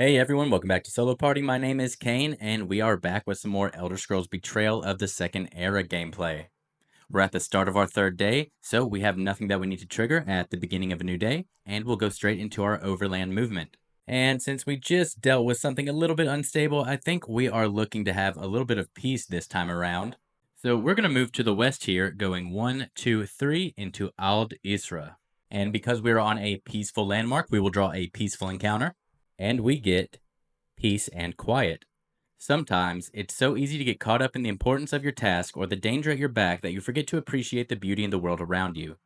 Hey everyone, welcome back to Solo Party. My name is Kane, and we are back with some more Elder Scrolls Betrayal of the Second Era gameplay. We're at the start of our third day, so we have nothing that we need to trigger at the beginning of a new day, and we'll go straight into our overland movement. And since we just dealt with something a little bit unstable, I think we are looking to have a little bit of peace this time around. So we're going to move to the west here, going 1, 2, 3 into Ald Isra. And because we're on a peaceful landmark, we will draw a peaceful encounter. And we get peace and quiet. Sometimes it's so easy to get caught up in the importance of your task or the danger at your back that you forget to appreciate the beauty in the world around you.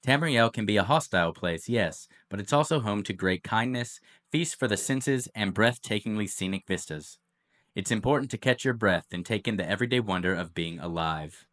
Tamriel can be a hostile place, yes, but it's also home to great kindness, feasts for the senses, and breathtakingly scenic vistas. It's important to catch your breath and take in the everyday wonder of being alive.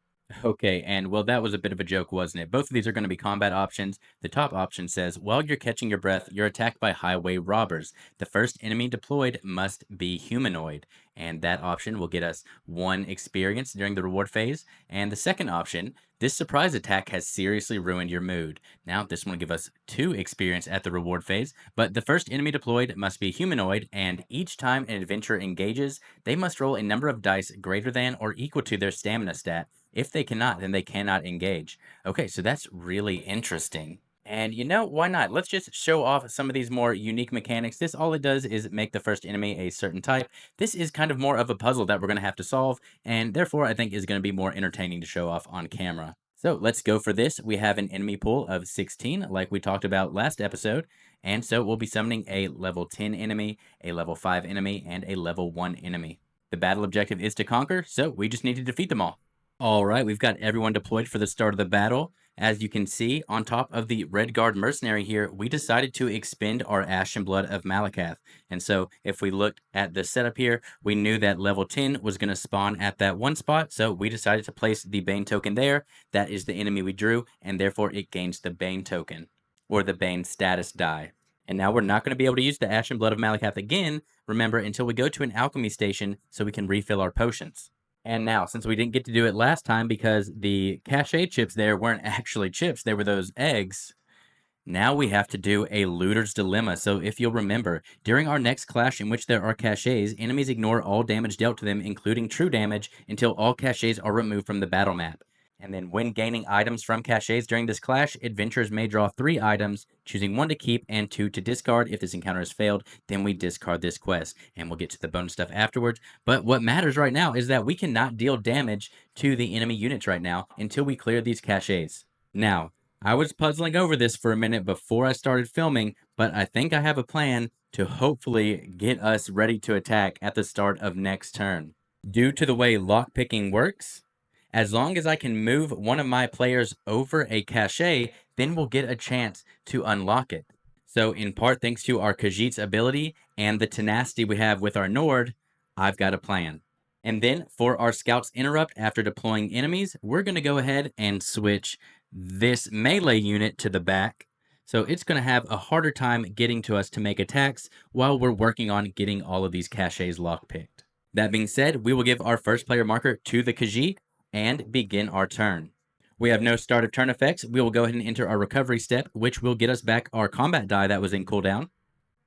Okay, and well, that was a bit of a joke, wasn't it? Both of these are going to be combat options. The top option says, while you're catching your breath, you're attacked by highway robbers. The first enemy deployed must be humanoid, and that option will get us 1 experience during the reward phase. And the second option, this surprise attack has seriously ruined your mood. Now, this one will give us 2 experience at the reward phase, but the first enemy deployed must be humanoid, and each time an adventurer engages, they must roll a number of dice greater than or equal to their stamina stat. If they cannot, then they cannot engage. Okay, so that's really interesting. And why not? Let's just show off some of these more unique mechanics. This all it does is make the first enemy a certain type. This is kind of more of a puzzle that we're going to have to solve, and therefore I think is going to be more entertaining to show off on camera. So let's go for this. We have an enemy pool of 16, like we talked about last episode. And so we'll be summoning a level 10 enemy, a level 5 enemy, and a level 1 enemy. The battle objective is to conquer, so we just need to defeat them all. All right, we've got everyone deployed for the start of the battle. As you can see, on top of the Red Guard mercenary here, we decided to expend our Ashen Blood of Malakath. And so if we looked at the setup here, we knew that level 10 was going to spawn at that one spot, so we decided to place the Bane token there. That is the enemy we drew, and therefore it gains the Bane token, or the Bane status die. And now we're not going to be able to use the Ashen Blood of Malakath again, remember, until we go to an alchemy station so we can refill our potions. And now, since we didn't get to do it last time because the cache chips there weren't actually chips, they were those eggs, now we have to do a looter's dilemma. So if you'll remember, during our next clash in which there are caches, enemies ignore all damage dealt to them, including true damage, until all caches are removed from the battle map. And then when gaining items from caches during this clash, adventurers may draw 3 items, choosing 1 to keep and 2 to discard. If this encounter has failed, then we discard this quest. And we'll get to the bonus stuff afterwards. But what matters right now is that we cannot deal damage to the enemy units right now until we clear these caches. Now, I was puzzling over this for a minute before I started filming, but I think I have a plan to hopefully get us ready to attack at the start of next turn. Due to the way lockpicking works, as long as I can move one of my players over a cache, then we'll get a chance to unlock it. So in part thanks to our Khajiit's ability and the tenacity we have with our Nord, I've got a plan. And then for our Scout's Interrupt after deploying enemies, we're going to go ahead and switch this melee unit to the back. So it's going to have a harder time getting to us to make attacks while we're working on getting all of these caches lockpicked. That being said, we will give our first player marker to the Khajiit and begin our turn. We have no start of turn effects. We will go ahead and enter our recovery step, which will get us back our combat die that was in cooldown.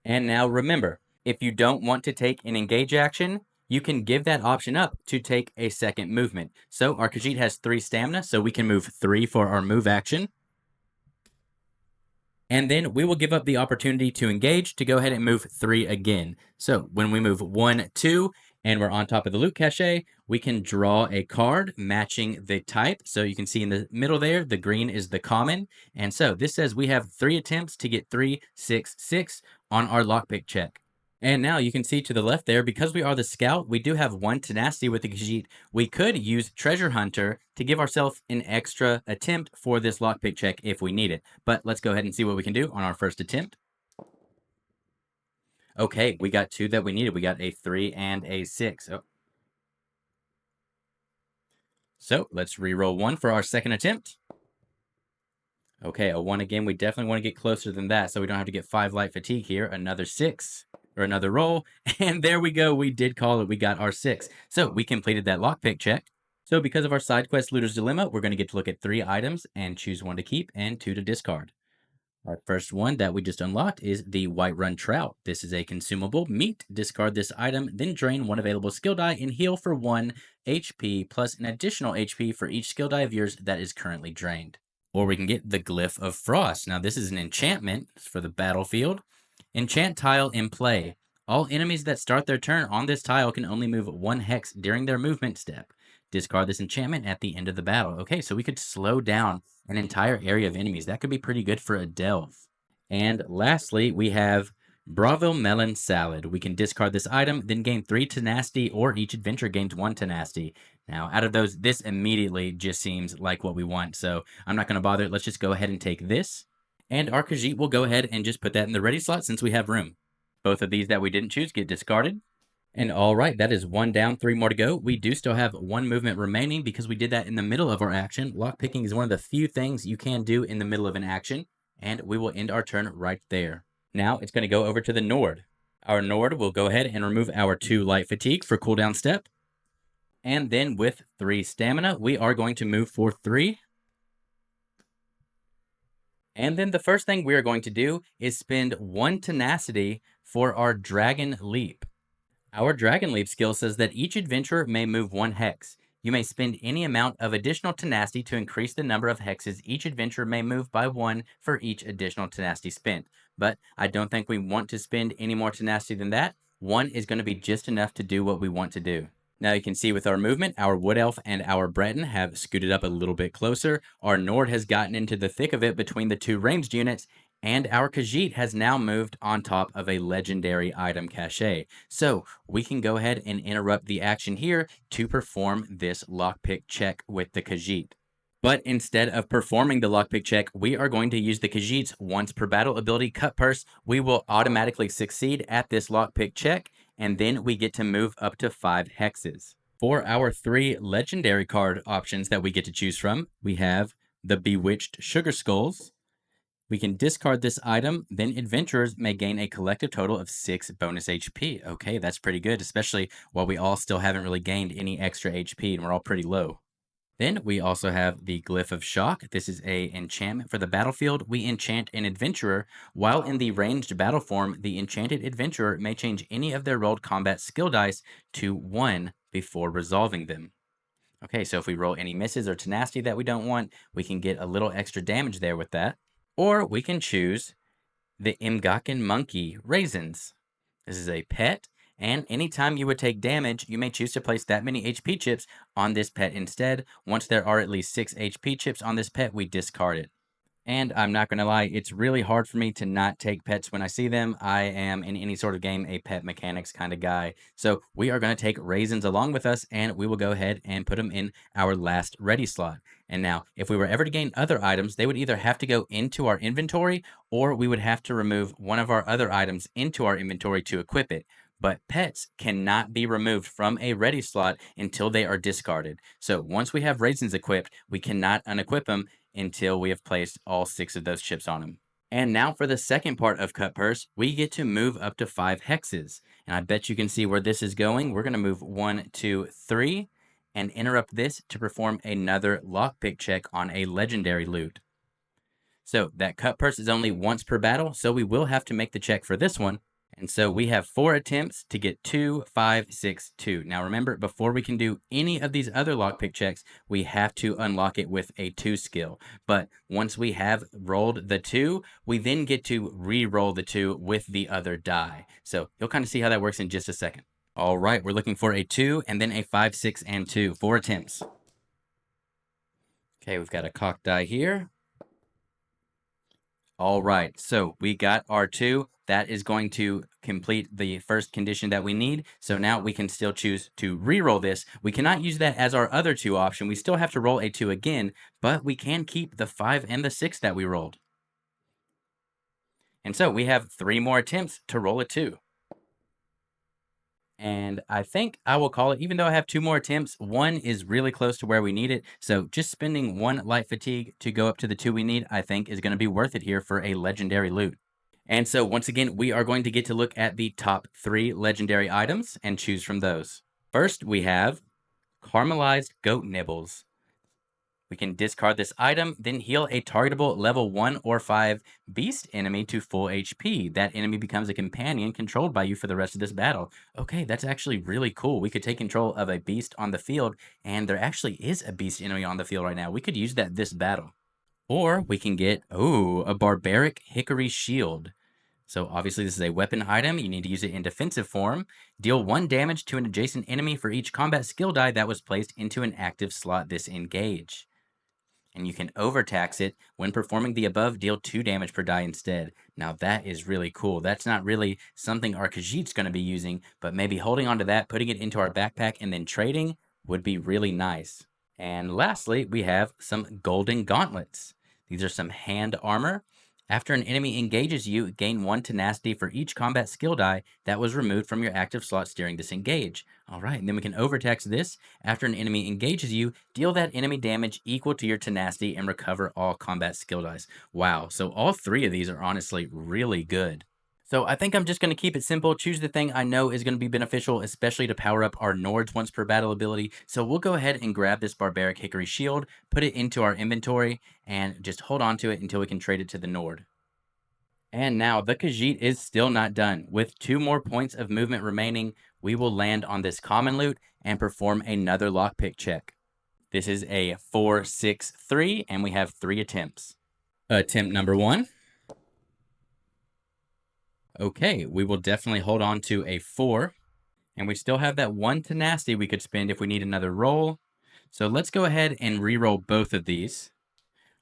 And now remember, if you don't want to take an engage action, you can give that option up to take a second movement. So our Khajiit has 3 stamina, so we can move 3 for our move action. And then we will give up the opportunity to engage to go ahead and move 3 again. So when we move 1, 2, and we're on top of the loot cache, we can draw a card matching the type. So you can see in the middle there, the green is the common. And so this says we have 3 attempts to get 3, 6, 6 on our lockpick check. And now you can see to the left there, because we are the scout, we do have 1 tenacity with the Khajiit. We could use Treasure Hunter to give ourselves an extra attempt for this lockpick check if we need it. But let's go ahead and see what we can do on our first attempt. Okay, we got 2 that we needed. We got a 3 and a 6. So let's re-roll 1 for our second attempt. Okay, a 1 again. We definitely want to get closer than that so we don't have to get 5 light fatigue here. Another 6. Or another roll, and there we go. We did call it. We got our 6. So we completed that lockpick check. So because of our side quest Looter's Dilemma, we're going to get to look at 3 items and choose 1 to keep and 2 to discard. Our first one that we just unlocked is the Whiterun Trout. This is a consumable meat. Discard this item, then drain one available skill die and heal for 1 HP plus an additional HP for each skill die of yours that is currently drained. Or we can get the Glyph of Frost. Now, this is an enchantment for the battlefield. Enchant tile in play. All enemies that start their turn on this tile can only move 1 hex during their movement step. Discard this enchantment at the end of the battle. Okay, so we could slow down an entire area of enemies. That could be pretty good for a delve. And lastly, we have Bravo Melon Salad. We can discard this item, then gain 3 tenacity, or each adventure gains 1 tenacity. Now, out of those, this immediately just seems like what we want, so I'm not going to bother. Let's just go ahead and take this. And our Khajiit will go ahead and just put that in the ready slot since we have room. Both of these that we didn't choose get discarded. And all right, that is 1 down, 3 more to go. We do still have 1 movement remaining because we did that in the middle of our action. Lockpicking is one of the few things you can do in the middle of an action, and we will end our turn right there. Now it's going to go over to the Nord. Our Nord will go ahead and remove our 2 light fatigue for cooldown step. And then with 3 stamina, we are going to move for 3. And then the first thing we are going to do is spend 1 tenacity for our Dragon Leap. Our Dragon Leap skill says that each adventurer may move 1 hex. You may spend any amount of additional tenacity to increase the number of hexes each adventurer may move by 1 for each additional tenacity spent. But I don't think we want to spend any more tenacity than that. 1 is going to be just enough to do what we want to do. Now you can see with our movement, our Wood Elf and our Breton have scooted up a little bit closer. Our Nord has gotten into the thick of it between the 2 ranged units, and our Khajiit has now moved on top of a legendary item cache. So we can go ahead and interrupt the action here to perform this lockpick check with the Khajiit. But instead of performing the lockpick check, we are going to use the Khajiit's once per battle ability Cut Purse. We will automatically succeed at this lockpick check, and then we get to move up to 5 hexes. For our 3 legendary card options that we get to choose from, we have the Bewitched Sugar Skulls. We can discard this item, then adventurers may gain a collective total of 6 bonus HP. Okay, that's pretty good, especially while we all still haven't really gained any extra HP and we're all pretty low. Then we also have the Glyph of Shock. This is a enchantment for the battlefield. We enchant an adventurer. While in the ranged battle form, the enchanted adventurer may change any of their rolled combat skill dice to 1 before resolving them. Okay, so if we roll any misses or tenacity that we don't want, we can get a little extra damage there with that. Or we can choose the Imgakin Monkey Raisins. This is a pet, and anytime you would take damage, you may choose to place that many HP chips on this pet instead. Once there are at least 6 HP chips on this pet, we discard it. And I'm not going to lie, it's really hard for me to not take pets when I see them. I am, in any sort of game, a pet mechanics kind of guy. So we are going to take raisins along with us, and we will go ahead and put them in our last ready slot. And now, if we were ever to gain other items, they would either have to go into our inventory, or we would have to remove one of our other items into our inventory to equip it. But pets cannot be removed from a ready slot until they are discarded. So once we have raisins equipped, we cannot unequip them until we have placed all 6 of those chips on them. And now for the second part of Cut Purse, we get to move up to 5 hexes. And I bet you can see where this is going. We're going to move 1, 2, 3, and interrupt this to perform another lockpick check on a legendary loot. So that Cut Purse is only once per battle, so we will have to make the check for this one. And so we have 4 attempts to get 2, 5, 6, 2. Now remember, before we can do any of these other lockpick checks, we have to unlock it with a 2 skill. But once we have rolled the 2, we then get to re-roll the 2 with the other die. So you'll kind of see how that works in just a second. All right, we're looking for a 2 and then a 5, 6, and 2. 4 attempts. Okay, we've got a cock die here. All right, so we got our 2. That is going to complete the first condition that we need. So now we can still choose to re-roll this. We cannot use that as our other 2 option. We still have to roll a 2 again, but we can keep the 5 and the 6 that we rolled. And so we have 3 more attempts to roll a 2. And I think I will call it, even though I have 2 more attempts, 1 is really close to where we need it. So just spending 1 light fatigue to go up to the 2 we need, I think is going to be worth it here for a legendary loot. And so once again, we are going to get to look at the top 3 legendary items and choose from those. First, we have Caramelized Goat Nibbles. We can discard this item, then heal a targetable level 1 or 5 beast enemy to full HP. That enemy becomes a companion controlled by you for the rest of this battle. Okay, that's actually really cool. We could take control of a beast on the field, and there actually is a beast enemy on the field right now. We could use that this battle. Or we can get, a barbaric hickory shield. So obviously this is a weapon item. You need to use it in defensive form. Deal 1 damage to an adjacent enemy for each combat skill die that was placed into an active slot this engage. And you can overtax it. When performing the above, deal 2 damage per die instead. Now that is really cool. That's not really something our Khajiit's going to be using, but maybe holding on to that, putting it into our backpack, and then trading would be really nice. And lastly, we have some golden gauntlets. These are some hand armor. After an enemy engages you, gain 1 tenacity for each combat skill die that was removed from your active slots during this engage. All right, and then we can overtax this. After an enemy engages you, deal that enemy damage equal to your tenacity and recover all combat skill dice. Wow, so all 3 of these are honestly really good. So I think I'm just going to keep it simple, choose the thing I know is going to be beneficial, especially to power up our Nord's once per battle ability. So we'll go ahead and grab this Barbaric Hickory Shield, put it into our inventory, and just hold on to it until we can trade it to the Nord. And now the Khajiit is still not done. With 2 more points of movement remaining, we will land on this common loot and perform another lockpick check. This is a 4-6-3, and we have 3 attempts. Attempt number 1. Okay, we will definitely hold on to a 4. And we still have that 1 tenacity we could spend if we need another roll. So let's go ahead and re-roll both of these.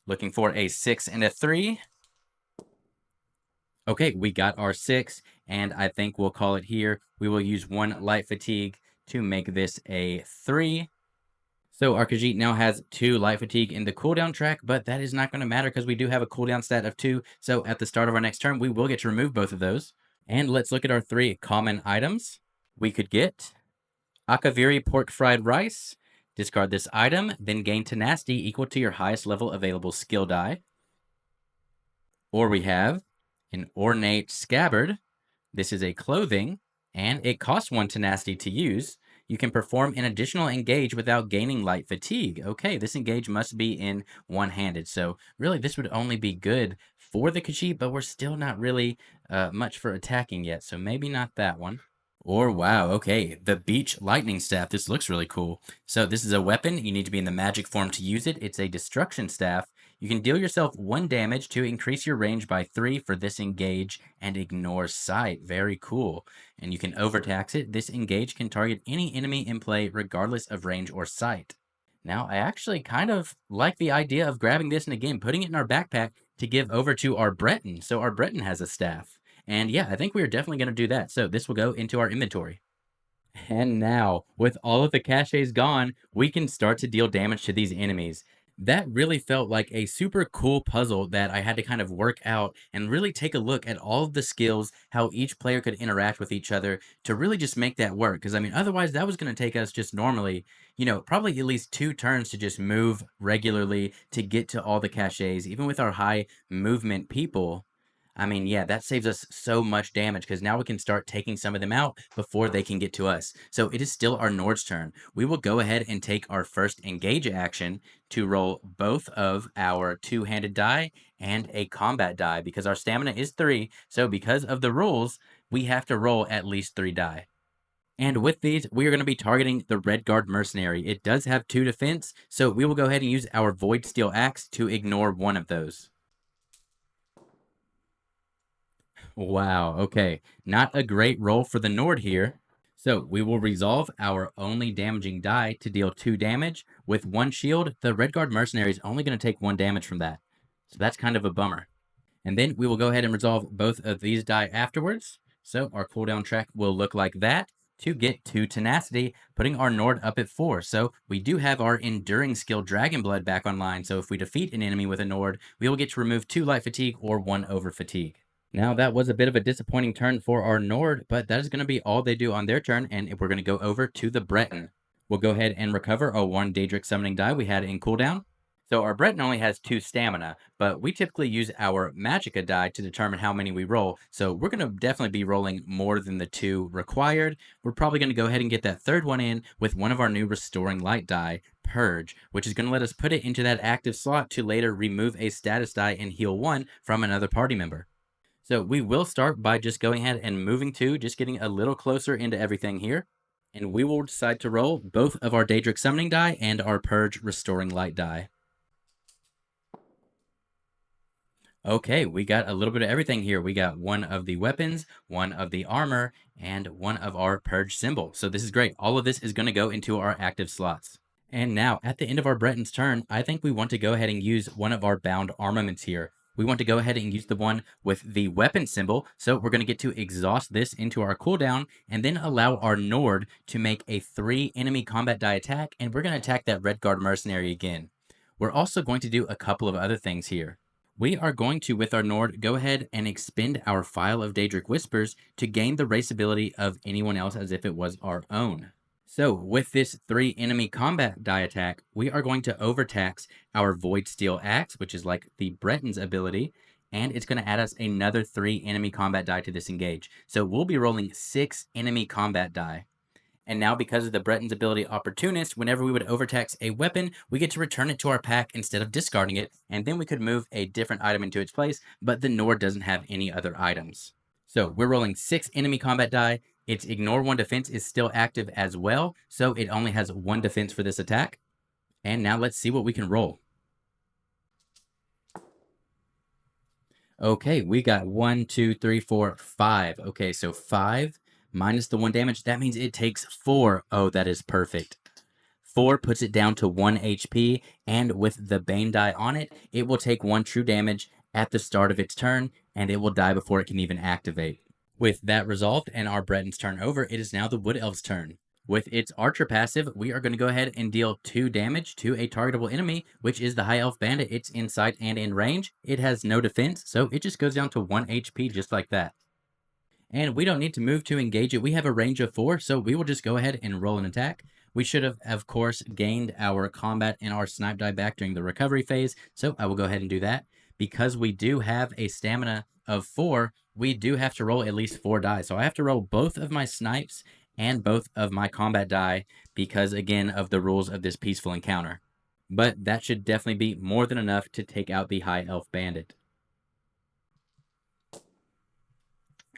Looking for a 6 and a 3. Okay, we got our 6, and I think we'll call it here. We will use 1 light fatigue to make this a 3. So our Khajiit now has 2 light fatigue in the cooldown track, but that is not going to matter because we do have a cooldown stat of 2. So at the start of our next turn, we will get to remove both of those. And let's look at our 3 common items. We could get Akaviri pork fried rice. Discard this item, then gain tenacity equal to your highest level available skill die. Or we have an ornate scabbard. This is a clothing, and it costs 1 tenacity to use. You can perform an additional engage without gaining light fatigue. Okay, this engage must be in one-handed. So really, this would only be good for the Khajiit, but we're still not really much for attacking yet. So maybe not that one. Or wow, okay, the Beach Lightning Staff. This looks really cool. So this is a weapon. You need to be in the magic form to use it. It's a destruction staff. You can deal yourself 1 damage to increase your range by 3 for this engage and ignore sight. Very cool. And you can overtax it. This engage can target any enemy in play regardless of range or sight. Now, I actually kind of like the idea of grabbing this and again putting it in our backpack to give over to our Breton. So our Breton has a staff. And yeah, I think we are definitely going to do that. So this will go into our inventory. And now, with all of the caches gone, we can start to deal damage to these enemies. That really felt like a super cool puzzle that I had to kind of work out and really take a look at all of the skills, how each player could interact with each other to really just make that work. Because, I mean, otherwise, that was going to take us just normally, probably at least 2 turns to just move regularly to get to all the caches, even with our high movement people. I mean, yeah, that saves us so much damage because now we can start taking some of them out before they can get to us. So it is still our Nord's turn. We will go ahead and take our first engage action to roll both of our 2-handed die and a combat die because our stamina is 3. So because of the rules, we have to roll at least 3 die. And with these, we are going to be targeting the Red Guard Mercenary. It does have 2 defense, so we will go ahead and use our Void Steel Axe to ignore one of those. Wow, okay. Not a great roll for the Nord here. So we will resolve our only damaging die to deal 2 damage. With 1 shield, the Red Guard Mercenary is only going to take 1 damage from that. So that's kind of a bummer. And then we will go ahead and resolve both of these die afterwards. So our cooldown track will look like that to get 2 tenacity, putting our Nord up at 4. So we do have our enduring skill Dragon Blood back online. So if we defeat an enemy with a Nord, we will get to remove 2 light fatigue or 1 over fatigue. Now, that was a bit of a disappointing turn for our Nord, but that is going to be all they do on their turn, and we're going to go over to the Breton. We'll go ahead and recover our 1 Daedric Summoning die we had in cooldown. So our Breton only has 2 stamina, but we typically use our Magicka die to determine how many we roll, so we're going to definitely be rolling more than the 2 required. We're probably going to go ahead and get that 3rd one in with one of our new Restoring Light die. Purge, which is going to let us put it into that active slot to later remove a status die and heal 1 from another party member. So we will start by just going ahead and moving to, just getting a little closer into everything here. And we will decide to roll both of our Daedric Summoning die and our Purge Restoring Light die. Okay, we got a little bit of everything here. We got one of the weapons, one of the armor, and one of our Purge symbol. So this is great. All of this is going to go into our active slots. And now, at the end of our Breton's turn, I think we want to go ahead and use one of our bound armaments here. We want to go ahead and use the one with the weapon symbol. So we're going to get to exhaust this into our cooldown and then allow our Nord to make a 3 enemy combat die attack. And we're going to attack that Redguard mercenary again. We're also going to do a couple of other things here. We are going to, with our Nord, go ahead and expend our Phial of Daedric Whispers to gain the race ability of anyone else as if it was our own. So, with this 3 enemy combat die attack, we are going to overtax our Void Steel Axe, which is like the Breton's ability, and it's going to add us another 3 enemy combat die to disengage. So, we'll be rolling 6 enemy combat die. And now, because of the Breton's ability Opportunist, whenever we would overtax a weapon, we get to return it to our pack instead of discarding it, and then we could move a different item into its place, but the Nord doesn't have any other items. So we're rolling 6 enemy combat die. Its Ignore 1 defense is still active as well, so it only has 1 defense for this attack. And now let's see what we can roll. Okay, we got 1, 2, 3, 4, 5. Okay, so 5 minus the 1 damage. That means it takes 4. Oh, that is perfect. 4 puts it down to 1 HP, and with the Bane die on it, it will take 1 true damage at the start of its turn, and it will die before it can even activate. With that resolved and our Breton's turn over, it is now the Wood Elf's turn. With its Archer passive, we are going to go ahead and deal 2 damage to a targetable enemy, which is the High Elf Bandit. It's in sight and in range. It has no defense, so it just goes down to 1 HP just like that. And we don't need to move to engage it. We have a range of 4, so we will just go ahead and roll an attack. We should have, of course, gained our combat and our snipe die back during the recovery phase, so I will go ahead and do that. Because we do have a stamina of 4, we do have to roll at least 4 die. So I have to roll both of my snipes and both of my combat die because, again, of the rules of this peaceful encounter. But that should definitely be more than enough to take out the High Elf Bandit.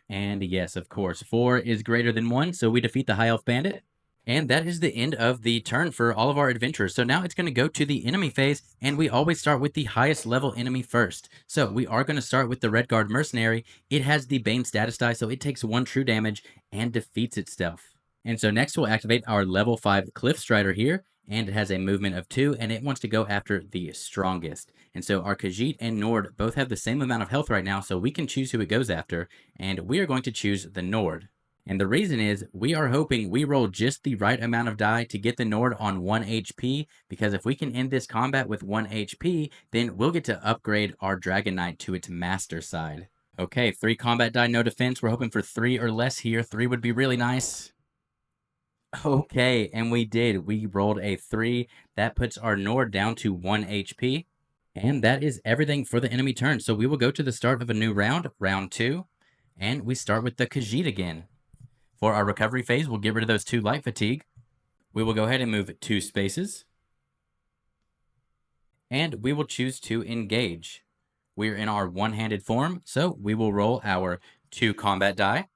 And yes, of course, 4 is greater than 1, so we defeat the High Elf Bandit. And that is the end of the turn for all of our adventurers. So now it's going to go to the enemy phase, and we always start with the highest level enemy first. So we are going to start with the Redguard Mercenary. It has the Bane status die, so it takes 1 true damage and defeats itself. And so next we'll activate our level 5 Cliff Strider here, and it has a movement of 2, and it wants to go after the strongest. And so our Khajiit and Nord both have the same amount of health right now, so we can choose who it goes after, and we are going to choose the Nord. And the reason is we are hoping we roll just the right amount of die to get the Nord on 1 HP, because if we can end this combat with 1 HP, then we'll get to upgrade our Dragon Knight to its master side. Okay, 3 combat die, no defense. We're hoping for 3 or less here. 3 would be really nice. Okay, and we did. We rolled a 3. That puts our Nord down to 1 HP. And that is everything for the enemy turn. So we will go to the start of a new round, round 2, and we start with the Khajiit again. For our recovery phase, we'll get rid of those 2 light fatigue. We will go ahead and move 2 spaces. And we will choose to engage. We're in our one-handed form, so we will roll our 2 combat die.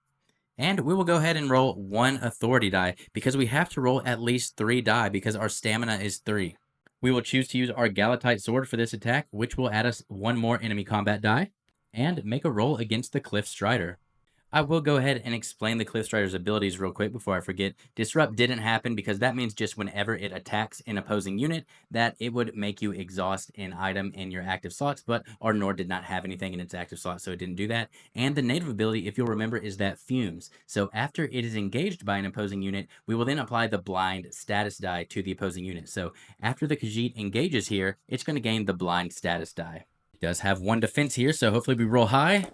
And we will go ahead and roll 1 authority die, because we have to roll at least 3 die because our stamina is 3. We will choose to use our Galatite sword for this attack, which will add us 1 more enemy combat die, and make a roll against the Cliff Strider. I will go ahead and explain the Cliff Strider's abilities real quick before I forget. Disrupt didn't happen because that means just whenever it attacks an opposing unit, that it would make you exhaust an item in your active slots, but our Nord did not have anything in its active slot, so it didn't do that. And the native ability, if you'll remember, is that Fumes. So after it is engaged by an opposing unit, we will then apply the blind status die to the opposing unit. So after the Khajiit engages here, it's going to gain the blind status die. It does have 1 defense here, so hopefully we roll high.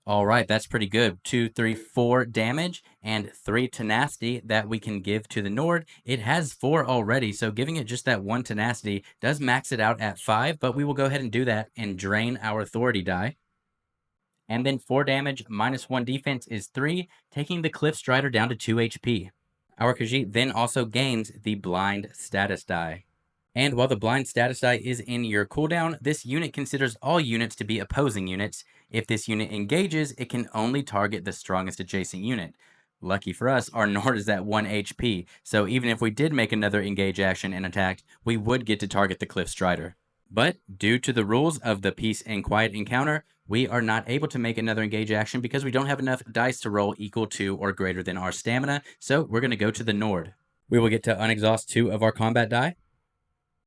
All right, that's pretty good. 2, 3, 4 damage and 3 tenacity that we can give to the Nord. It has 4 already, so giving it just that 1 tenacity does max it out at 5, but we will go ahead and do that and drain our authority die. And then 4 damage minus 1 defense is 3, taking the Cliff Strider down to 2 HP. Our Khajiit then also gains the blind status die. And while the blind status die is in your cooldown, this unit considers all units to be opposing units. If this unit engages, it can only target the strongest adjacent unit. Lucky for us, our Nord is at 1 HP, so even if we did make another engage action and attacked, we would get to target the Cliff Strider. But due to the rules of the Peace and Quiet encounter, we are not able to make another engage action because we don't have enough dice to roll equal to or greater than our stamina, so we're going to go to the Nord. We will get to unexhaust 2 of our combat die.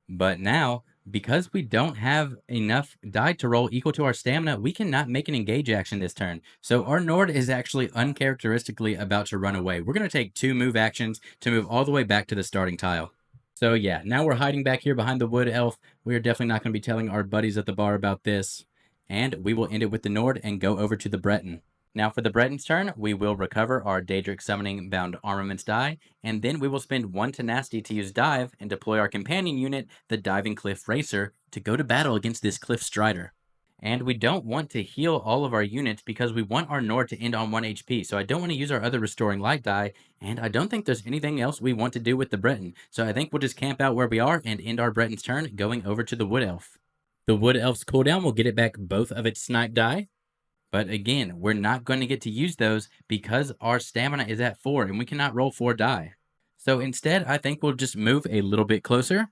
But now, because we don't have enough die to roll equal to our stamina, we cannot make an engage action this turn. So our Nord is actually uncharacteristically about to run away. We're going to take 2 move actions to move all the way back to the starting tile. So yeah, now we're hiding back here behind the wood elf. We are definitely not going to be telling our buddies at the bar about this. And we will end it with the Nord and go over to the Breton. Now for the Breton's turn, we will recover our Daedric Summoning Bound Armaments die, and then we will spend 1 Tenacity to use Dive and deploy our companion unit, the Diving Cliff Racer, to go to battle against this Cliff Strider. And we don't want to heal all of our units because we want our Nord to end on 1 HP, so I don't want to use our other Restoring Light die, and I don't think there's anything else we want to do with the Breton, so I think we'll just camp out where we are and end our Breton's turn going over to the Wood Elf. The Wood Elf's cooldown will get it back both of its Snipe die, but again, we're not going to get to use those because our stamina is at 4 and we cannot roll 4 die. So instead, I think we'll just move a little bit closer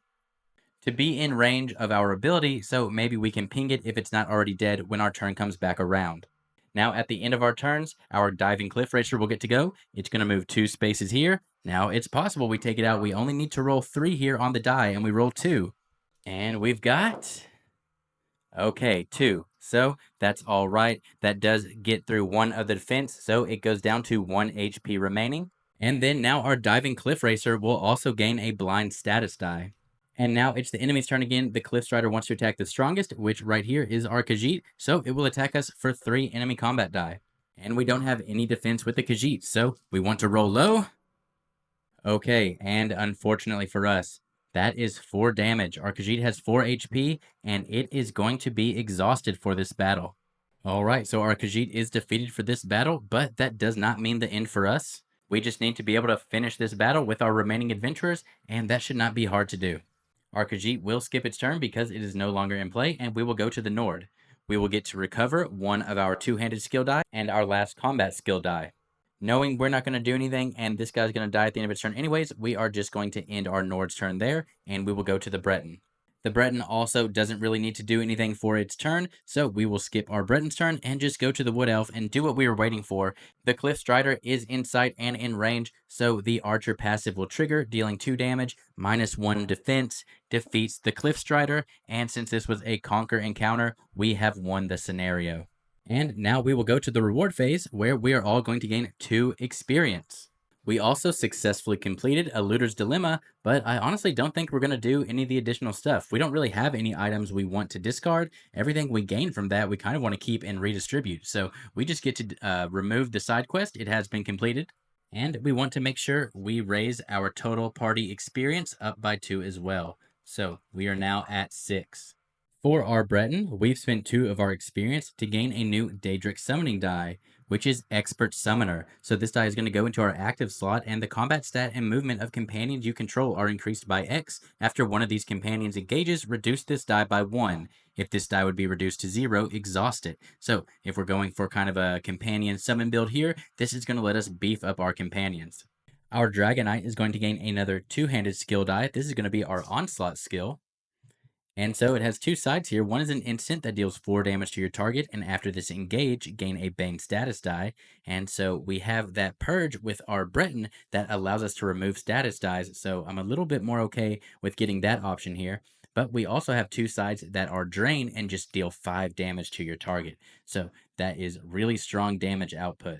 to be in range of our ability, so maybe we can ping it if it's not already dead when our turn comes back around. Now, at the end of our turns, our Diving Cliff Racer will get to go. It's going to move 2 spaces here. Now, it's possible we take it out. We only need to roll 3 here on the die, and we roll 2. And we've got... Okay, 2. So that's all right. That does get through 1 of the defense, so it goes down to 1 HP remaining. And then now our Diving Cliff Racer will also gain a blind status die. And now it's the enemy's turn again. The Cliff Strider wants to attack the strongest, which right here is our Khajiit, so it will attack us for 3 enemy combat die. And we don't have any defense with the Khajiit, so we want to roll low. Okay, and unfortunately for us, that is 4 damage. Our Khajiit has 4 HP, and it is going to be exhausted for this battle. Alright, so our Khajiit is defeated for this battle, but that does not mean the end for us. We just need to be able to finish this battle with our remaining adventurers, and that should not be hard to do. Our Khajiit will skip its turn because it is no longer in play, and we will go to the Nord. We will get to recover 1 of our 2-handed skill die and our last combat skill die. Knowing we're not going to do anything and this guy's going to die at the end of its turn anyways, we are just going to end our Nord's turn there, and we will go to the Breton. The Breton also doesn't really need to do anything for its turn, so we will skip our Breton's turn and just go to the Wood Elf and do what we were waiting for. The Cliff Strider is in sight and in range, so the Archer passive will trigger, dealing 2 damage, -1 defense, defeats the Cliff Strider, and since this was a Conquer encounter, we have won the scenario. And now we will go to the reward phase, where we are all going to gain 2 experience. We also successfully completed a Looter's Dilemma, but I honestly don't think we're going to do any of the additional stuff. We don't really have any items we want to discard. Everything we gain from that, we kind of want to keep and redistribute. So we just get to remove the side quest. It has been completed. And we want to make sure we raise our total party experience up by 2 as well. So we are now at 6. For our Breton, we've spent 2 of our experience to gain a new Daedric Summoning die, which is Expert Summoner. So this die is going to go into our active slot, and the combat stat and movement of companions you control are increased by X. After one of these companions engages, reduce this die by 1. If this die would be reduced to 0, exhaust it. So if we're going for kind of a companion summon build here, this is going to let us beef up our companions. Our Dragonite is going to gain another 2-handed skill die. This is going to be our Onslaught skill. And so it has 2 sides here. One is an instant that deals 4 damage to your target, and after this engage, gain a Bane status die. And so we have that Purge with our Breton that allows us to remove status dies, so I'm a little bit more okay with getting that option here. But we also have 2 sides that are Drain and just deal 5 damage to your target. So that is really strong damage output.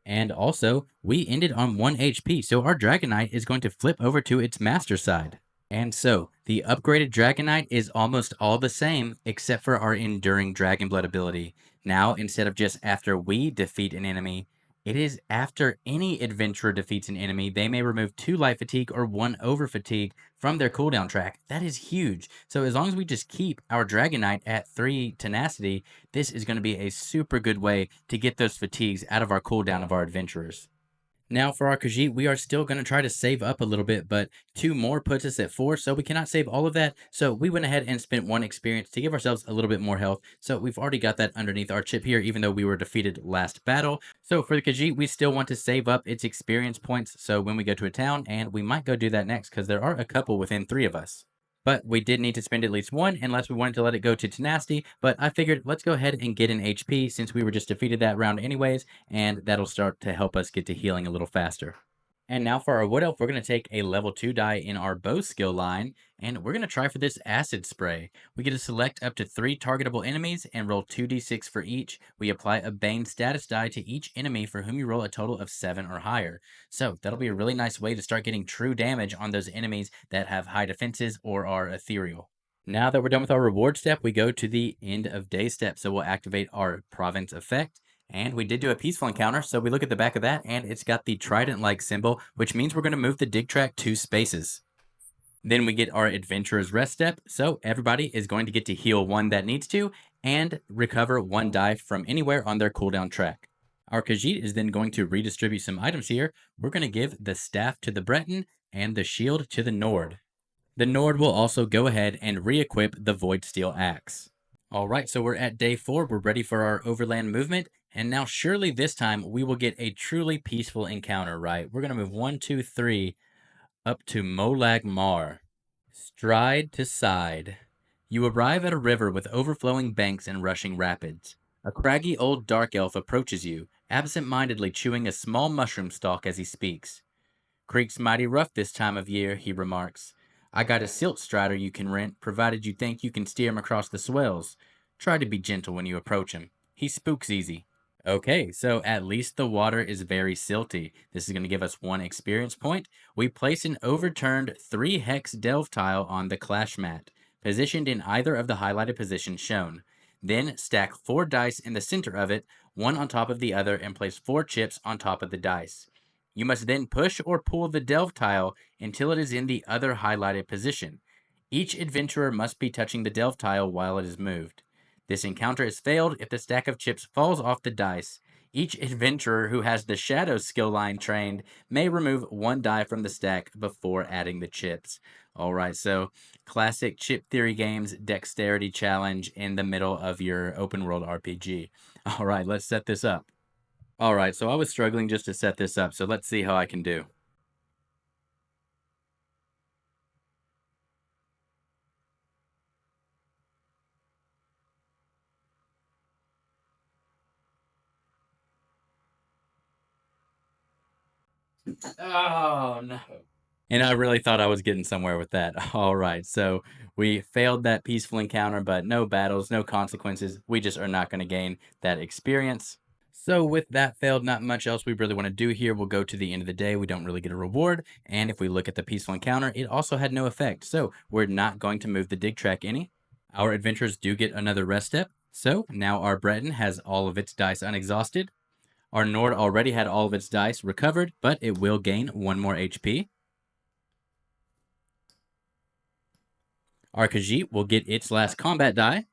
And also, we ended on 1 HP, so our Dragonite is going to flip over to its master side. And so, the upgraded Dragonite is almost all the same, except for our Enduring Dragonblood ability. Now, instead of just after we defeat an enemy, it is after any adventurer defeats an enemy, they may remove 2 life fatigue or 1 over fatigue from their cooldown track. That is huge. So as long as we just keep our Dragonite at 3 tenacity, this is going to be a super good way to get those fatigues out of our cooldown of our adventurers. Now for our Khajiit, we are still going to try to save up a little bit, but two more puts us at four, so we cannot save all of that. So we went ahead and spent one experience to give ourselves a little bit more health. So we've already got that underneath our chip here, even though we were defeated last battle. So for the Khajiit, we still want to save up its experience points. So when we go to a town, and we might go do that next because there are a couple within three of us. But we did need to spend at least one unless we wanted to let it go to tenacity. But I figured let's go ahead and get an HP since we were just defeated that round anyways, and that'll start to help us get to healing a little faster. And now for our Wood Elf, we're going to take a level 2 die in our bow skill line, and we're going to try for this acid spray. We get to select up to 3 targetable enemies and roll 2d6 for each. We apply a Bane status die to each enemy for whom you roll a total of 7 or higher. So that'll be a really nice way to start getting true damage on those enemies that have high defenses or are ethereal. Now that we're done with our reward step, we go to the end of day step. So we'll activate our province effect. And we did do a peaceful encounter, so we look at the back of that, and it's got the trident-like symbol, which means we're going to move the dig track 2 spaces. Then we get our adventurer's rest step, so everybody is going to get to heal 1 that needs to, and recover 1 die from anywhere on their cooldown track. Our Khajiit is then going to redistribute some items here. We're going to give the staff to the Breton and the shield to the Nord. The Nord will also go ahead and re-equip the Void Steel Axe. All right, so we're at day 4. We're ready for our overland movement. And now surely this time we will get a truly peaceful encounter, right? We're going to move 1, 2, 3 up to Molag Mar. Stride to side. You arrive at a river with overflowing banks and rushing rapids. A craggy old dark elf approaches you, absent-mindedly chewing a small mushroom stalk as he speaks. Creek's mighty rough this time of year, he remarks. I got a silt strider you can rent, provided you think you can steer him across the swells. Try to be gentle when you approach him. He spooks easy. Okay, so at least the water is very silty. This is going to give us 1 experience point. We place an overturned 3-hex delve tile on the clash mat, positioned in either of the highlighted positions shown. Then stack 4 dice in the center of it, one on top of the other, and place 4 chips on top of the dice. You must then push or pull the delve tile until it is in the other highlighted position. Each adventurer must be touching the delve tile while it is moved. This encounter is failed if the stack of chips falls off the dice. Each adventurer who has the shadow skill line trained may remove 1 die from the stack before adding the chips. All right, so classic chip theory games dexterity challenge in the middle of your open world RPG. All right, let's set this up. All right, so I was struggling just to set this up, so let's see how I can do. Oh, no. And I really thought I was getting somewhere with that. All right, so we failed that peaceful encounter, but no battles, no consequences. We just are not going to gain that experience. So with that failed, not much else we really want to do here. We'll go to the end of the day. We don't really get a reward. And if we look at the peaceful encounter, it also had no effect. So we're not going to move the dig track any. Our adventurers do get another rest step. So now our Breton has all of its dice unexhausted. Our Nord already had all of its dice recovered, but it will gain 1 more HP. Our Khajiit will get its last combat die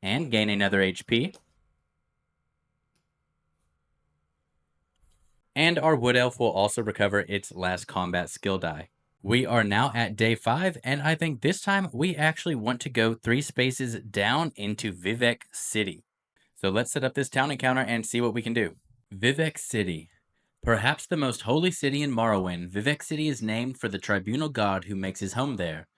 and gain another HP. And our Wood Elf will also recover its last combat skill die. We are now at day 5, and I think this time we actually want to go 3 spaces down into Vivek City. So let's set up this town encounter and see what we can do. Vivek City. Perhaps the most holy city in Morrowind, Vivek City is named for the tribunal god who makes his home there.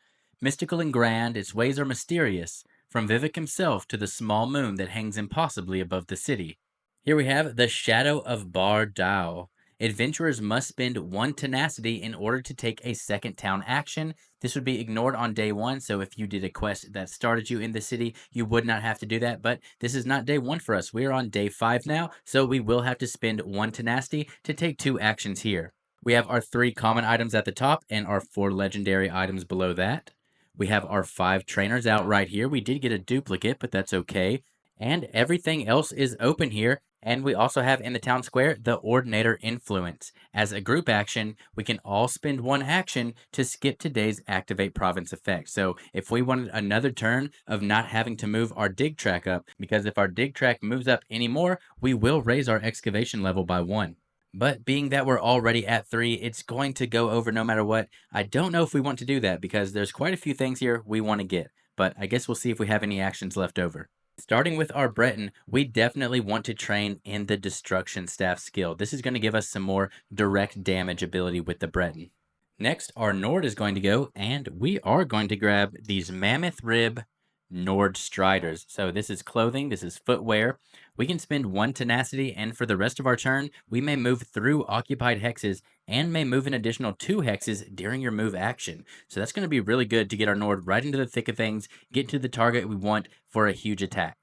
Mystical and grand, its ways are mysterious, from Vivek himself to the small moon that hangs impossibly above the city. Here we have the Shadow of Bar Dao. Adventurers must spend 1 tenacity in order to take a second town action. This would be ignored on day 1, so if you did a quest that started you in the city, you would not have to do that, but this is not day 1 for us. We are on day 5 now, so we will have to spend 1 tenacity to take 2 actions here. We have our 3 common items at the top and our 4 legendary items below that. We have our 5 trainers out right here. We did get a duplicate, but that's okay. And everything else is open here. And we also have in the town square the Ordinator Influence. As a group action, we can all spend 1 action to skip today's Activate Province effect. So if we wanted another turn of not having to move our dig track up, because if our dig track moves up anymore, we will raise our excavation level by 1. But being that we're already at 3, it's going to go over no matter what. I don't know if we want to do that because there's quite a few things here we want to get, but I guess we'll see if we have any actions left over. Starting with our Breton, we definitely want to train in the Destruction Staff skill. This is going to give us some more direct damage ability with the Breton. Next, our Nord is going to go, and we are going to grab these Mammoth Rib Nord Striders. So this is clothing, this is footwear. We can spend 1 tenacity, and for the rest of our turn, we may move through occupied hexes and may move an additional 2 hexes during your move action. So that's going to be really good to get our Nord right into the thick of things, get to the target we want for a huge attack.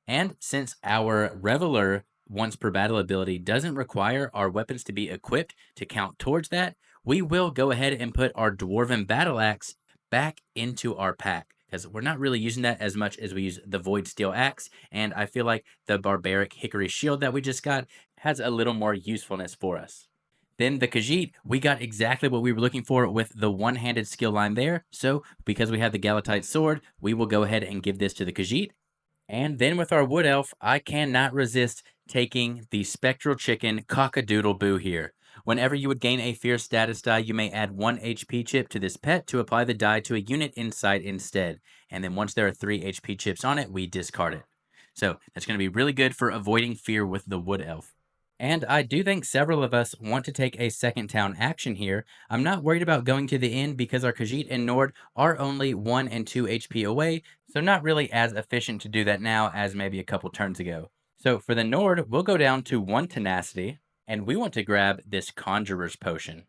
And since our Reveler once per battle ability doesn't require our weapons to be equipped to count towards that, we will go ahead and put our Dwarven Battle Axe back into our pack because we're not really using that as much as we use the Void Steel Axe. And I feel like the Barbaric Hickory Shield that we just got has a little more usefulness for us. Then the Khajiit, we got exactly what we were looking for with the one-handed skill line there. So because we have the Galatite Sword, we will go ahead and give this to the Khajiit. And then with our Wood Elf, I cannot resist taking the Spectral Chicken Cock-a-doodle-boo here. Whenever you would gain a Fierce status die, you may add 1 HP chip to this pet to apply the die to a unit inside instead. And then once there are 3 HP chips on it, we discard it. So that's going to be really good for avoiding fear with the Wood Elf. And I do think several of us want to take a second town action here. I'm not worried about going to the inn because our Khajiit and Nord are only 1 and 2 HP away, so not really as efficient to do that now as maybe a couple turns ago. So for the Nord, we'll go down to 1 tenacity, and we want to grab this Conjurer's Potion.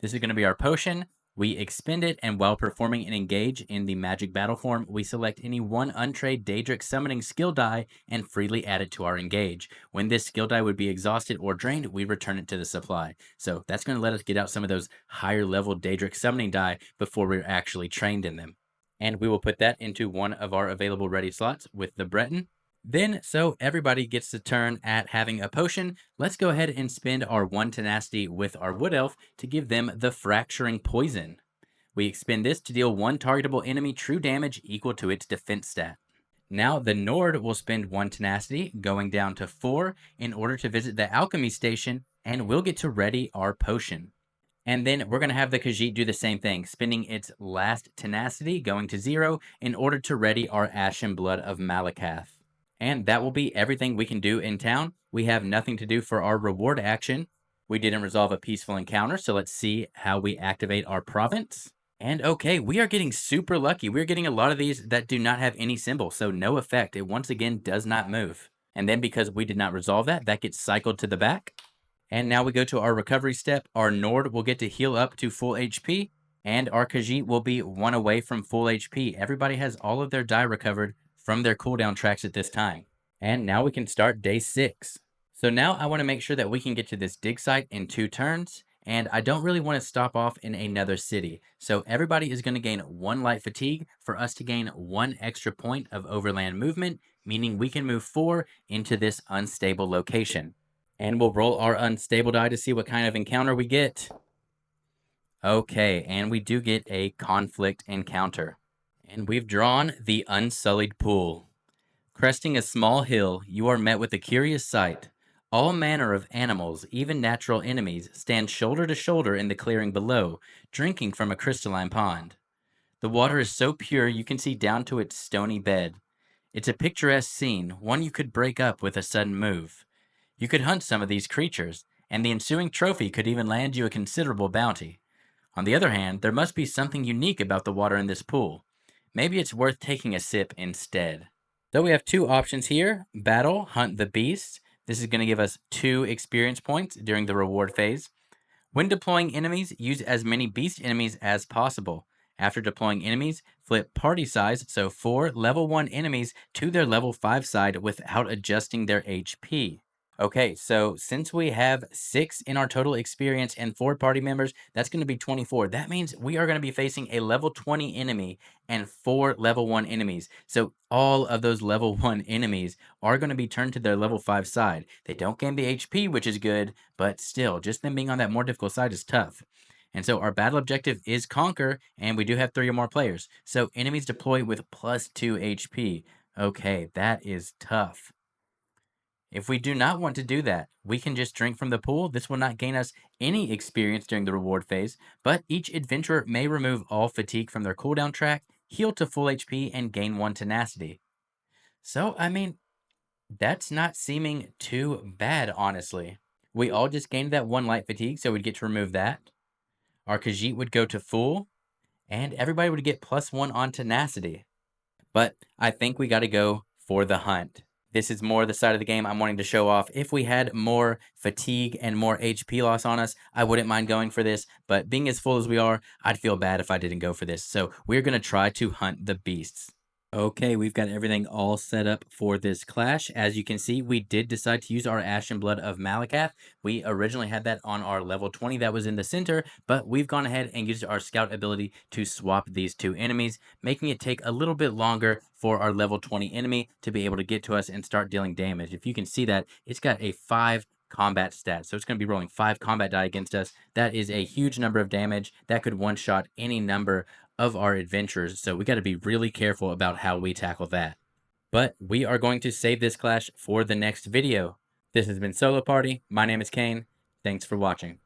This is going to be our potion. We expend it, and while performing an engage in the magic battle form, we select any 1 untrade Daedric summoning skill die and freely add it to our engage. When this skill die would be exhausted or drained, we return it to the supply. So that's going to let us get out some of those higher level Daedric summoning die before we're actually trained in them. And we will put that into one of our available ready slots with the Breton. Then, so everybody gets the turn at having a potion, let's go ahead and spend our 1 tenacity with our Wood Elf to give them the Fracturing Poison. We expend this to deal 1 targetable enemy true damage equal to its defense stat. Now the Nord will spend 1 tenacity, going down to 4, in order to visit the Alchemy Station, and we'll get to ready our potion. And then we're going to have the Khajiit do the same thing, spending its last tenacity, going to 0, in order to ready our Ashen Blood of Malakath. And that will be everything we can do in town. We have nothing to do for our reward action. We didn't resolve a peaceful encounter, so let's see how we activate our province. And okay, we are getting super lucky. We're getting a lot of these that do not have any symbol, so no effect. It once again does not move. And then because we did not resolve that, that gets cycled to the back. And now we go to our recovery step. Our Nord will get to heal up to full HP, and our Khajiit will be 1 away from full HP. Everybody has all of their die recovered from their cooldown tracks at this time. And now we can start day 6. So now I want to make sure that we can get to this dig site in 2 turns, and I don't really want to stop off in another city. So everybody is going to gain 1 light fatigue for us to gain 1 extra point of overland movement, meaning we can move 4 into this unstable location. And we'll roll our unstable die to see what kind of encounter we get. Okay, and we do get a conflict encounter. And we've drawn the Unsullied Pool. Cresting a small hill, you are met with a curious sight. All manner of animals, even natural enemies, stand shoulder to shoulder in the clearing below, drinking from a crystalline pond. The water is so pure you can see down to its stony bed. It's a picturesque scene, one you could break up with a sudden move. You could hunt some of these creatures, and the ensuing trophy could even land you a considerable bounty. On the other hand, there must be something unique about the water in this pool. Maybe it's worth taking a sip instead. So we have 2 options here. Battle, hunt the beast. This is going to give us 2 experience points during the reward phase. When deploying enemies, use as many beast enemies as possible. After deploying enemies, flip party size, so 4 level 1 enemies to their level 5 side without adjusting their HP. Okay, so since we have 6 in our total experience and 4 party members, that's going to be 24. That means we are going to be facing a level 20 enemy and 4 level 1 enemies. So all of those level 1 enemies are going to be turned to their level 5 side. They don't gain the HP, which is good, but still, just them being on that more difficult side is tough. And so our battle objective is Conquer, and we do have 3 or more players. So enemies deploy with +2 HP. Okay, that is tough. If we do not want to do that, we can just drink from the pool. This will not gain us any experience during the reward phase, but each adventurer may remove all fatigue from their cooldown track, heal to full HP, and gain 1 tenacity. So, I mean, that's not seeming too bad, honestly. We all just gained that 1 light fatigue, so we'd get to remove that. Our Khajiit would go to full, and everybody would get +1 on tenacity. But I think we got to go for the hunt. This is more the side of the game I'm wanting to show off. If we had more fatigue and more HP loss on us, I wouldn't mind going for this. But being as full as we are, I'd feel bad if I didn't go for this. So we're going to try to hunt the beasts. Okay, we've got everything all set up for this clash. As you can see, we did decide to use our Ashen Blood of Malakath. We originally had that on our level 20 that was in the center, but we've gone ahead and used our scout ability to swap these two enemies, making it take a little bit longer for our level 20 enemy to be able to get to us and start dealing damage. If you can see that, it's got a 5 combat stat. So it's going to be rolling 5 combat die against us. That is a huge number of damage. That could one-shot any number of our adventures, so we got to be really careful about how we tackle that. But we are going to save this clash for the next video. This has been Solo Party. My name is Kane. Thanks for watching.